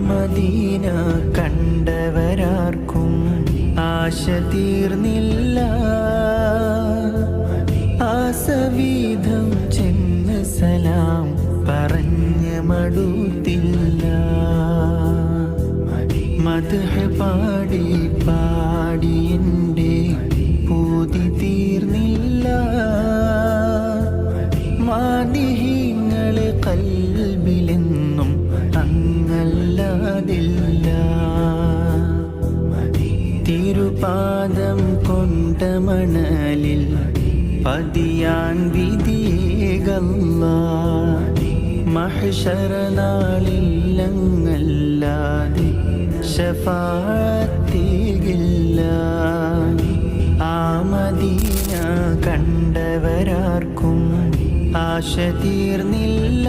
Medina കണ്ടവരാർക്കും ആശ തീർന്നില്ല. ആസവീധം ചെന്ന് സലാം പറഞ്ഞ മടുത്തില്ല. മദ്ഹ് പാടി പാടി എൻ്റെ പൂതി തീർന്നില്ല. മാദിഹീങ്ങളെ കൽബിലെന്നും അങ്ങല്ലാതില്ല. തിരുപാദം കൊണ്ട മണലിൽ പതിയാൻ വിധിയേകല്ലാ. മഹ്ശറ നാളില്ലങ്ങല്ലാതെ ശഫാഅത്തേകില്ല. ആ മദീന കണ്ടവരാർക്കും ആശ തീർന്നില്ല.